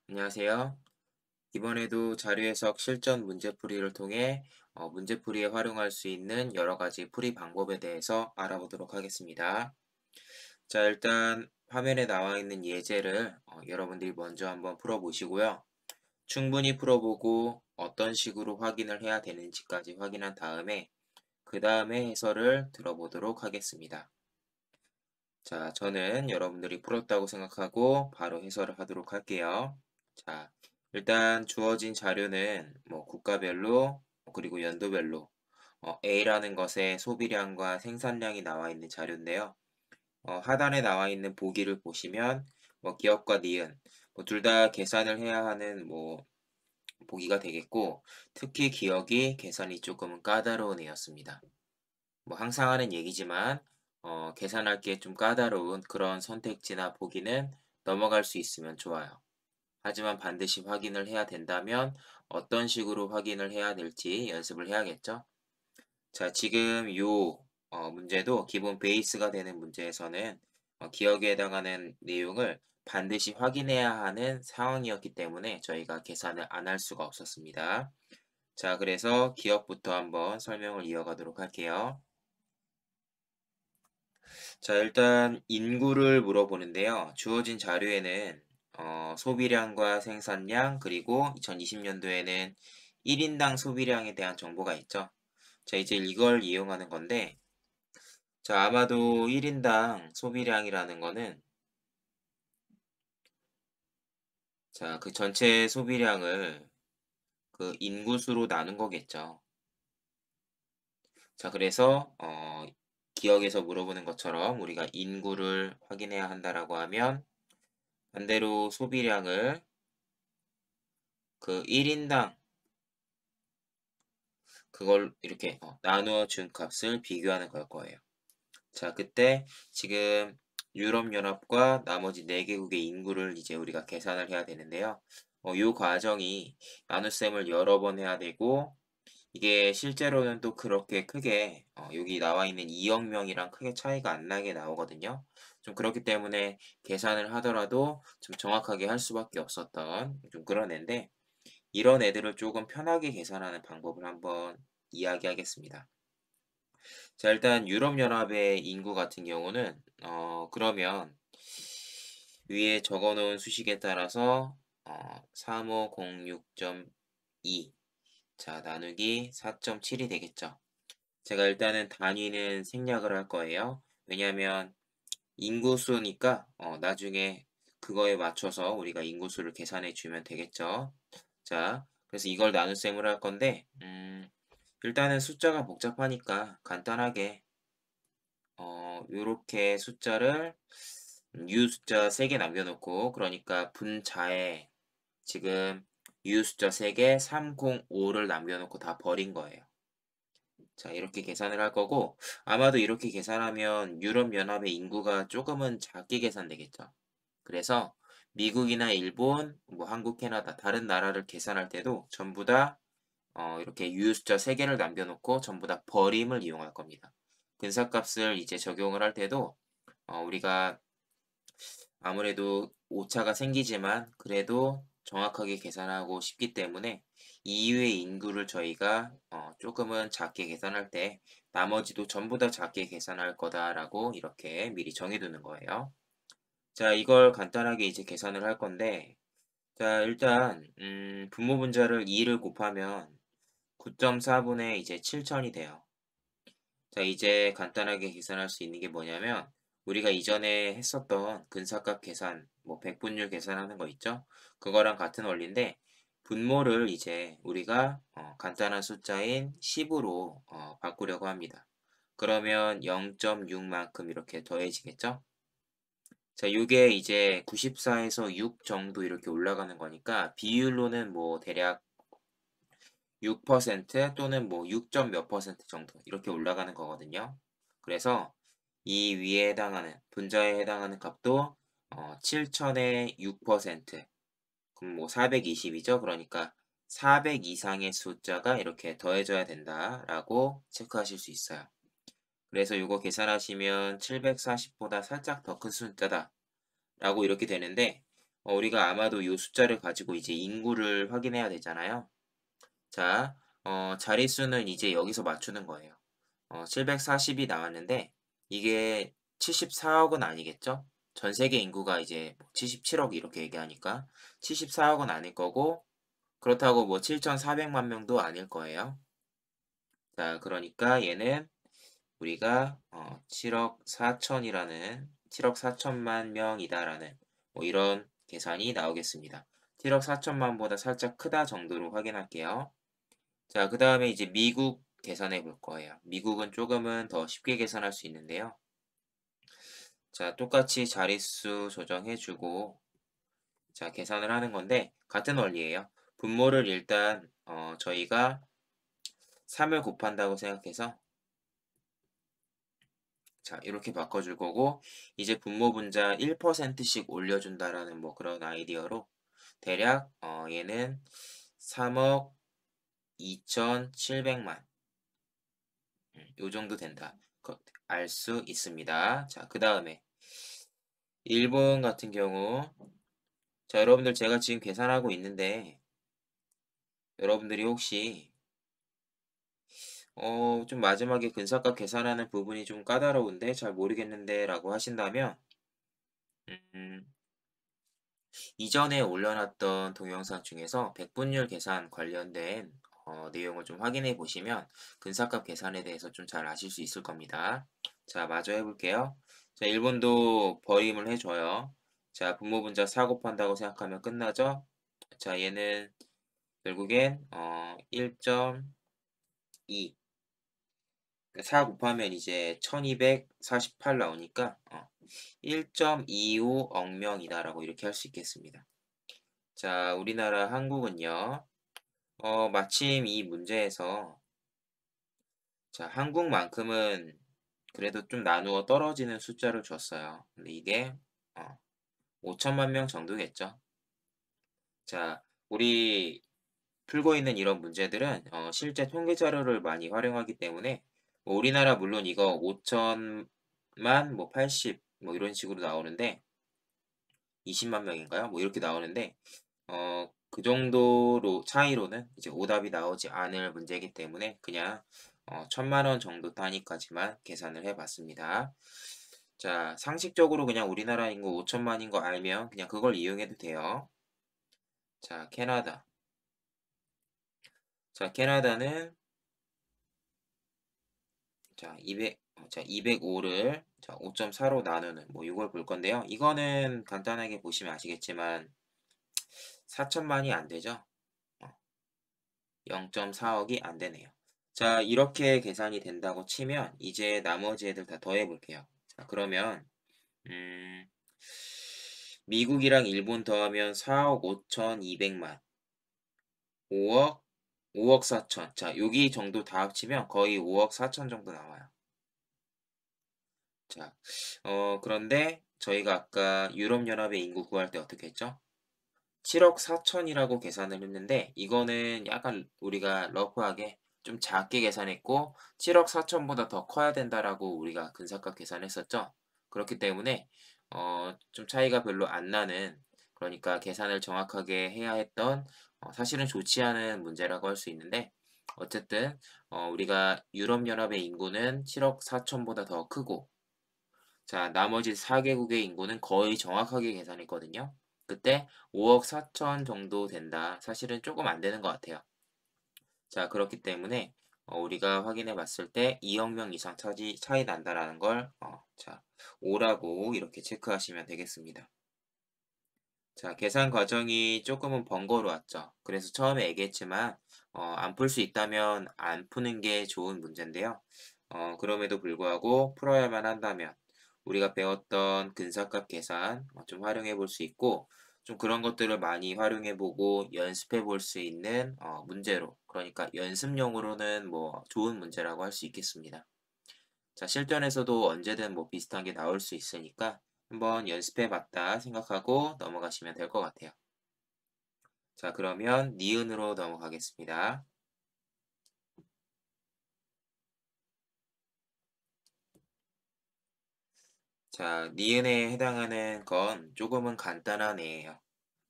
안녕하세요. 이번에도 자료 해석 실전 문제풀이를 통해 문제풀이에 활용할 수 있는 여러 가지 풀이 방법에 대해서 알아보도록 하겠습니다. 자, 일단 화면에 나와 있는 예제를 여러분들이 먼저 한번 풀어보시고요. 충분히 풀어보고 어떤 식으로 확인을 해야 되는지까지 확인한 다음에 그 다음에 해설을 들어보도록 하겠습니다. 자, 저는 여러분들이 풀었다고 생각하고 바로 해설을 하도록 할게요. 자, 일단 주어진 자료는 뭐 국가별로 그리고 연도별로 A라는 것의 소비량과 생산량이 나와 있는 자료인데요. 하단에 나와 있는 보기를 보시면 뭐 기업과 니은 둘 다 계산을 해야 하는 뭐 보기가 되겠고, 특히 기억이 계산이 조금은 까다로운 애였습니다. 뭐 항상 하는 얘기지만 계산할 게 좀 까다로운 그런 선택지나 보기는 넘어갈 수 있으면 좋아요. 하지만 반드시 확인을 해야 된다면 어떤 식으로 확인을 해야 될지 연습을 해야겠죠. 자, 지금 요 문제도 기본 베이스가 되는 문제에서는 기억에 해당하는 내용을 반드시 확인해야 하는 상황이었기 때문에 저희가 계산을 안 할 수가 없었습니다. 자, 그래서 기억부터 한번 설명을 이어가도록 할게요. 자, 일단 인구를 물어보는데요. 주어진 자료에는 소비량과 생산량 그리고 2020년도에는 1인당 소비량에 대한 정보가 있죠. 자, 이제 이걸 이용하는 건데, 자, 아마도 1인당 소비량이라는 거는, 자, 그 전체 소비량을 그 인구수로 나눈 거겠죠. 자, 그래서 기억에서 물어보는 것처럼 우리가 인구를 확인해야 한다라고 하면 반대로 소비량을 그 1인당 그걸 이렇게 나누어 준 값을 비교하는 걸 거예요. 자, 그때 지금 유럽연합과 나머지 4개국의 인구를 이제 우리가 계산을 해야 되는데요. 요 과정이 나눗셈을 여러 번 해야 되고, 이게 실제로는 또 그렇게 크게 여기 나와 있는 2억 명이랑 크게 차이가 안 나게 나오거든요. 좀 그렇기 때문에 계산을 하더라도 좀 정확하게 할 수밖에 없었던 좀 그런 앤데, 이런 애들을 조금 편하게 계산하는 방법을 한번 이야기하겠습니다. 자, 일단 유럽연합의 인구 같은 경우는 그러면 위에 적어 놓은 수식에 따라서 3506.2 자, 나누기 4.7이 되겠죠. 제가 일단은 단위는 생략을 할 거예요. 왜냐하면 인구수니까 나중에 그거에 맞춰서 우리가 인구수를 계산해 주면 되겠죠. 자, 그래서 이걸 나눗셈을 할 건데 일단은 숫자가 복잡하니까 간단하게 요렇게 숫자를 U 숫자 3개 남겨 놓고, 그러니까 분자에 지금 U 숫자 3개 305를 남겨 놓고 다 버린 거예요. 자, 이렇게 계산을 할 거고, 아마도 이렇게 계산하면 유럽연합의 인구가 조금은 작게 계산되겠죠. 그래서 미국이나 일본, 뭐 한국, 캐나다 다른 나라를 계산할 때도 전부 다 이렇게 유효 숫자 3개를 남겨 놓고 전부 다 버림을 이용할 겁니다. 근사값을 이제 적용을 할 때도 우리가 아무래도 오차가 생기지만 그래도 정확하게 계산하고 싶기 때문에 이유의 인구를 저희가 조금은 작게 계산할 때 나머지도 전부 다 작게 계산할 거다라고 이렇게 미리 정해 두는 거예요. 자, 이걸 간단하게 이제 계산을 할 건데, 자, 일단 분모 분자를 2를 곱하면 9.4분의 이제 7천이 돼요. 자, 이제 간단하게 계산할 수 있는 게 뭐냐면, 우리가 이전에 했었던 근사값 계산, 뭐 백분율 계산하는 거 있죠? 그거랑 같은 원리인데, 분모를 이제 우리가 간단한 숫자인 10으로 바꾸려고 합니다. 그러면 0.6만큼 이렇게 더해지겠죠? 자, 요게 이제 94에서 6 정도 이렇게 올라가는 거니까 비율로는 뭐 대략 6% 또는 뭐 6. 몇 퍼센트 정도 이렇게 올라가는 거거든요. 그래서 이 위에 해당하는 분자에 해당하는 값도 7천의 6% 그럼 뭐 420이죠. 그러니까 400 이상의 숫자가 이렇게 더해져야 된다라고 체크하실 수 있어요. 그래서 이거 계산하시면 740보다 살짝 더 큰 숫자다라고 이렇게 되는데 우리가 아마도 요 숫자를 가지고 이제 인구를 확인해야 되잖아요. 자, 자릿수는 이제 여기서 맞추는 거예요. 740이 나왔는데 이게 74억은 아니겠죠? 전 세계 인구가 이제 77억 이렇게 얘기하니까 74억은 아닐 거고 그렇다고 뭐 7,400만 명도 아닐 거예요. 자, 그러니까 얘는 우리가 7억 4천이라는 7억 4천만 명이다라는 뭐 이런 계산이 나오겠습니다. 7억 4천만보다 살짝 크다 정도로 확인할게요. 자, 그 다음에 이제 미국 계산해 볼 거예요. 미국은 조금은 더 쉽게 계산할 수 있는데요. 자, 똑같이 자릿수 조정해 주고 자, 계산을 하는 건데 같은 원리예요. 분모를 일단 저희가 3을 곱한다고 생각해서 자, 이렇게 바꿔줄 거고 이제 분모 분자 1%씩 올려준다라는 뭐 그런 아이디어로 대략 얘는 3억 2,700만 요 정도 된다. 알 수 있습니다. 자, 그 다음에 일본 같은 경우 자, 여러분들 제가 지금 계산하고 있는데 여러분들이 혹시 좀 마지막에 근사값 계산하는 부분이 좀 까다로운데 잘 모르겠는데 라고 하신다면 음, 이전에 올려놨던 동영상 중에서 백분율 계산 관련된 내용을 좀 확인해 보시면 근사값 계산에 대해서 좀 잘 아실 수 있을 겁니다. 자, 마저 해볼게요. 자, 일본도 버림을 해줘요. 자, 분모 분자 4 곱한다고 생각하면 끝나죠? 자, 얘는 결국엔 1.2 4 곱하면 이제 1248 나오니까 1.25억 명이다라고 이렇게 할 수 있겠습니다. 자, 우리나라 한국은요. 마침 이 문제에서 자, 한국만큼은 그래도 좀 나누어 떨어지는 숫자를 줬어요. 근데 이게 5천만 명 정도겠죠. 자, 우리 풀고 있는 이런 문제들은 실제 통계 자료를 많이 활용하기 때문에 뭐 우리나라 물론 이거 5천만 뭐 80 뭐 이런 식으로 나오는데 20만 명인가요? 뭐 이렇게 나오는데 그 정도로 차이로는 이제 오답이 나오지 않을 문제이기 때문에 그냥 1,000만 원 정도 단위까지만 계산을 해 봤습니다. 자, 상식적으로 그냥 우리나라 인구 5천만인 거 알면 그냥 그걸 이용해도 돼요. 자, 캐나다. 자, 캐나다는 자, 205를 자, 5.4로 나누는 뭐 이걸 볼 건데요. 이거는 간단하게 보시면 아시겠지만 4천만이 안 되죠. 0.4억이 안 되네요. 자, 이렇게 계산이 된다고 치면 이제 나머지 애들 다 더해 볼게요. 자, 그러면 음, 미국이랑 일본 더하면 4억 5,200만, 5억, 5억 4천. 자, 여기 정도 다 합치면 거의 5억 4천 정도 나와요. 자, 그런데 저희가 아까 유럽연합의 인구 구할 때 어떻게 했죠? 7억 4천이라고 계산을 했는데 이거는 약간 우리가 러프하게 좀 작게 계산했고 7억 4천보다 더 커야 된다라고 우리가 근사값 계산했었죠. 그렇기 때문에 좀 차이가 별로 안 나는 그러니까 계산을 정확하게 해야 했던 사실은 좋지 않은 문제라고 할 수 있는데 어쨌든 우리가 유럽연합의 인구는 7억 4천보다 더 크고 자, 나머지 4개국의 인구는 거의 정확하게 계산했거든요. 그때 5억 4천 정도 된다. 사실은 조금 안 되는 것 같아요. 자, 그렇기 때문에 우리가 확인해 봤을 때 2억 명 이상 차이 난다라는 걸 자, 5라고 이렇게 체크하시면 되겠습니다. 자, 계산 과정이 조금은 번거로웠죠. 그래서 처음에 얘기했지만 안 풀 수 있다면 안 푸는 게 좋은 문제인데요. 그럼에도 불구하고 풀어야만 한다면 우리가 배웠던 근사값 계산 좀 활용해 볼 수 있고 좀 그런 것들을 많이 활용해 보고 연습해 볼 수 있는 문제로 그러니까 연습용으로는 뭐 좋은 문제라고 할 수 있겠습니다. 자, 실전에서도 언제든 뭐 비슷한 게 나올 수 있으니까 한번 연습해 봤다 생각하고 넘어가시면 될 것 같아요. 자, 그러면 니은으로 넘어가겠습니다. 자, 니은에 해당하는 건 조금은 간단한 애예요.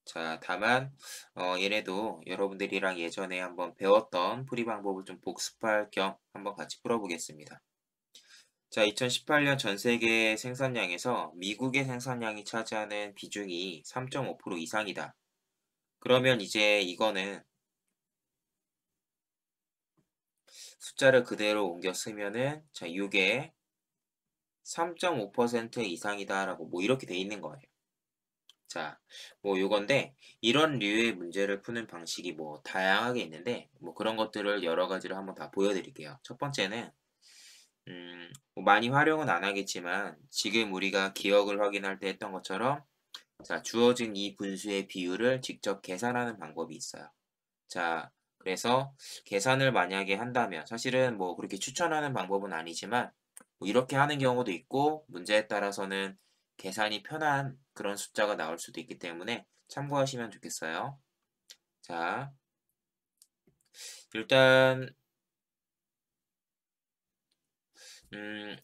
자, 다만 얘네도 여러분들이랑 예전에 한번 배웠던 풀이 방법을 좀 복습할 겸 한번 같이 풀어보겠습니다. 자, 2018년 전 세계 생산량에서 미국의 생산량이 차지하는 비중이 3.5% 이상이다. 그러면 이제 이거는 숫자를 그대로 옮겨 쓰면은 자, 이게 3.5% 이상이다라고 뭐 이렇게 돼 있는 거예요. 자, 뭐 요건데 이런 류의 문제를 푸는 방식이 뭐 다양하게 있는데 뭐 그런 것들을 여러 가지를 한번 다 보여드릴게요. 첫 번째는 뭐 많이 활용은 안 하겠지만 지금 우리가 기억을 확인할 때 했던 것처럼 자, 주어진 이 분수의 비율을 직접 계산하는 방법이 있어요. 자, 그래서 계산을 만약에 한다면 사실은 뭐 그렇게 추천하는 방법은 아니지만 뭐 이렇게 하는 경우도 있고 문제에 따라서는 계산이 편한 그런 숫자가 나올 수도 있기 때문에 참고하시면 좋겠어요. 자, 일단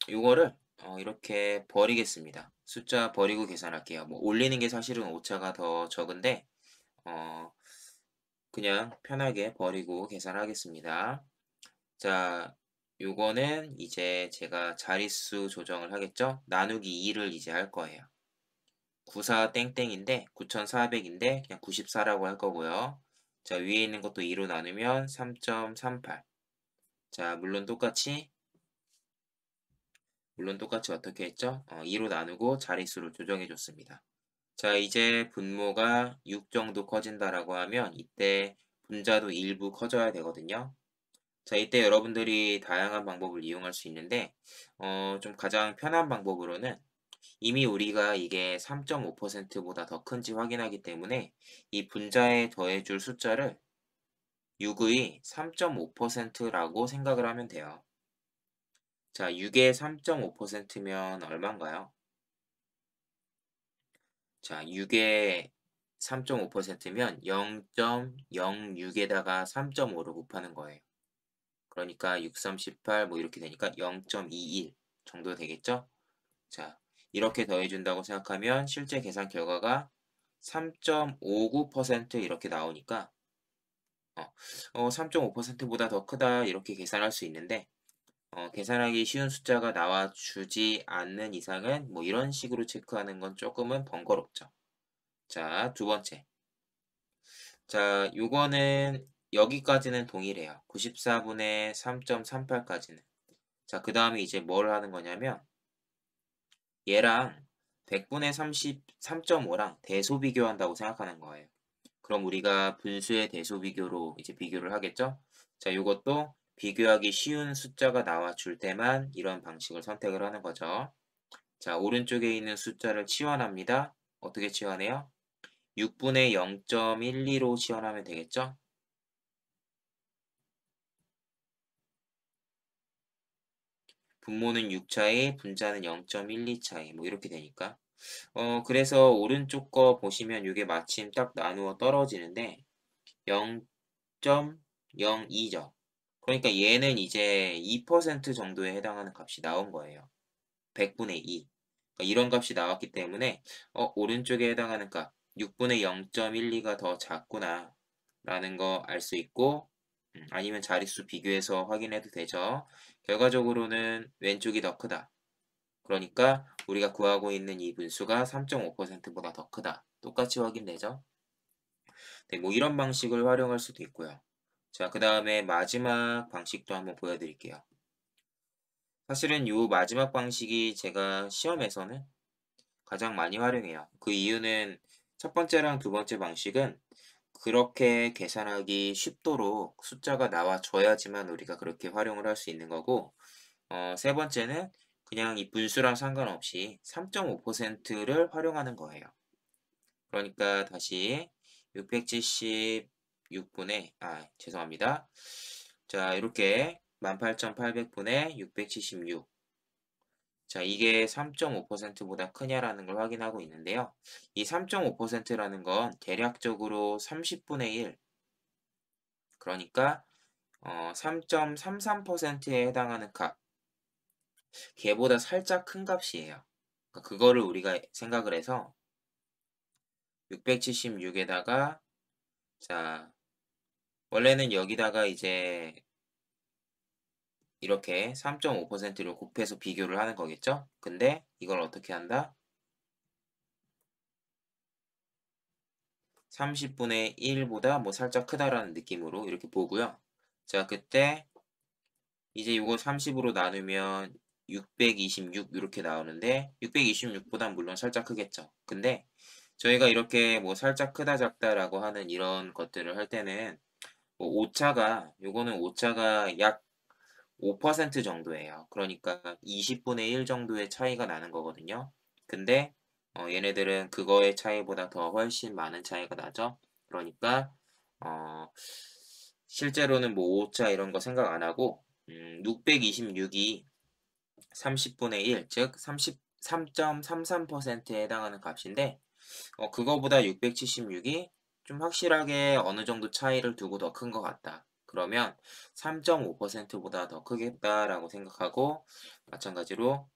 요거를 이렇게 버리겠습니다. 숫자 버리고 계산할게요. 뭐 올리는 게 사실은 오차가 더 적은데 어 그냥 편하게 버리고 계산하겠습니다. 자, 요거는 이제 제가 자릿수 조정을 하겠죠? 나누기 2를 이제 할 거예요. 94 땡땡인데 9400인데 그냥 94라고 할 거고요. 자, 위에 있는 것도 2로 나누면 3.38. 자, 물론 똑같이 어떻게 했죠? 2로 나누고 자릿수를 조정해 줬습니다. 자, 이제 분모가 6 정도 커진다라고 하면 이때 분자도 일부 커져야 되거든요. 자, 이때 여러분들이 다양한 방법을 이용할 수 있는데 좀 가장 편한 방법으로는 이미 우리가 이게 3.5%보다 더 큰지 확인하기 때문에 이 분자에 더해 줄 숫자를 6의 3.5%라고 생각을 하면 돼요. 자, 6의 3.5%면 얼마인가요? 자, 6의 3.5%면 0.06에다가 3.5를 곱하는 거예요. 그러니까 6, 3, 18 뭐 이렇게 되니까 0.21 정도 되겠죠? 자, 이렇게 더해준다고 생각하면 실제 계산 결과가 3.59% 이렇게 나오니까 3.5%보다 더 크다 이렇게 계산할 수 있는데 계산하기 쉬운 숫자가 나와주지 않는 이상은 뭐 이런 식으로 체크하는 건 조금은 번거롭죠. 자, 두 번째. 자, 요거는 여기까지는 동일해요. 94분의 3.38까지는. 자, 그 다음에 이제 뭘 하는 거냐면 얘랑 100분의 33.5랑 대소 비교한다고 생각하는 거예요. 그럼 우리가 분수의 대소 비교로 이제 비교를 하겠죠? 자, 요것도 비교하기 쉬운 숫자가 나와 줄 때만 이런 방식을 선택을 하는 거죠. 자, 오른쪽에 있는 숫자를 치환합니다. 어떻게 치환해요? 6분의 0.12로 치환하면 되겠죠? 분모는 6 차이, 분자는 0.12 차이, 뭐 이렇게 되니까. 그래서 오른쪽 거 보시면 이게 마침 딱 나누어 떨어지는데 0.02죠. 그러니까 얘는 이제 2% 정도에 해당하는 값이 나온 거예요. 100분의 2. 그러니까 이런 값이 나왔기 때문에 오른쪽에 해당하는 값 6분의 0.12가 더 작구나 라는 거 알 수 있고 아니면 자릿수 비교해서 확인해도 되죠. 결과적으로는 왼쪽이 더 크다. 그러니까 우리가 구하고 있는 이 분수가 3.5%보다 더 크다. 똑같이 확인되죠? 네, 뭐 이런 방식을 활용할 수도 있고요. 자, 그 다음에 마지막 방식도 한번 보여드릴게요. 사실은 이 마지막 방식이 제가 시험에서는 가장 많이 활용해요. 그 이유는 첫 번째랑 두 번째 방식은 그렇게 계산하기 쉽도록 숫자가 나와줘야지만 우리가 그렇게 활용을 할 수 있는 거고, 세 번째는 그냥 이 분수랑 상관없이 3.5%를 활용하는 거예요. 그러니까 다시 676분의, 죄송합니다. 자, 이렇게 18,800분의 676. 자, 이게 3.5%보다 크냐라는 걸 확인하고 있는데요. 이 3.5%라는 건 대략적으로 30분의 1, 그러니까 3.33%에 해당하는 값, 걔보다 살짝 큰 값이에요. 그러니까 그거를 우리가 생각을 해서 676에다가 자 원래는 여기다가 이제 이렇게 3.5%를 곱해서 비교를 하는 거겠죠? 근데 이걸 어떻게 한다? 30분의 1보다 뭐 살짝 크다라는 느낌으로 이렇게 보고요. 자, 그때 이제 요거 30으로 나누면 626 이렇게 나오는데 626보단 물론 살짝 크겠죠. 근데 저희가 이렇게 뭐 살짝 크다 작다라고 하는 이런 것들을 할 때는 뭐 오차가 요거는 오차가 약 5% 정도예요. 그러니까 20분의 1 정도의 차이가 나는 거거든요. 근데 얘네들은 그거의 차이보다 더 훨씬 많은 차이가 나죠. 그러니까 어 실제로는 뭐 오차 이런 거 생각 안 하고 626이 30분의 1 즉 33.33%에 해당하는 값인데 그거보다 676이 좀 확실하게 어느 정도 차이를 두고 더 큰 것 같다. 그러면 3.5%보다 더 크겠다라고 생각하고 마찬가지로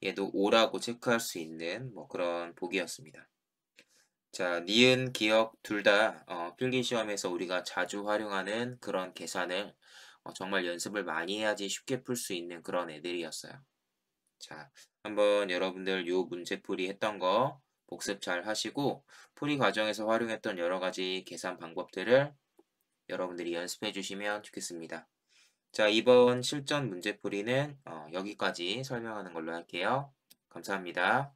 얘도 5라고 체크할 수 있는 뭐 그런 보기였습니다. 자, 니은, 기억 둘 다 필기 시험에서 우리가 자주 활용하는 그런 계산을 정말 연습을 많이 해야지 쉽게 풀 수 있는 그런 애들이었어요. 자, 한번 여러분들 요 문제풀이 했던 거 복습 잘 하시고 풀이 과정에서 활용했던 여러 가지 계산 방법들을 여러분들이 연습해 주시면 좋겠습니다. 자, 이번 실전 문제풀이는 여기까지 설명하는 걸로 할게요. 감사합니다.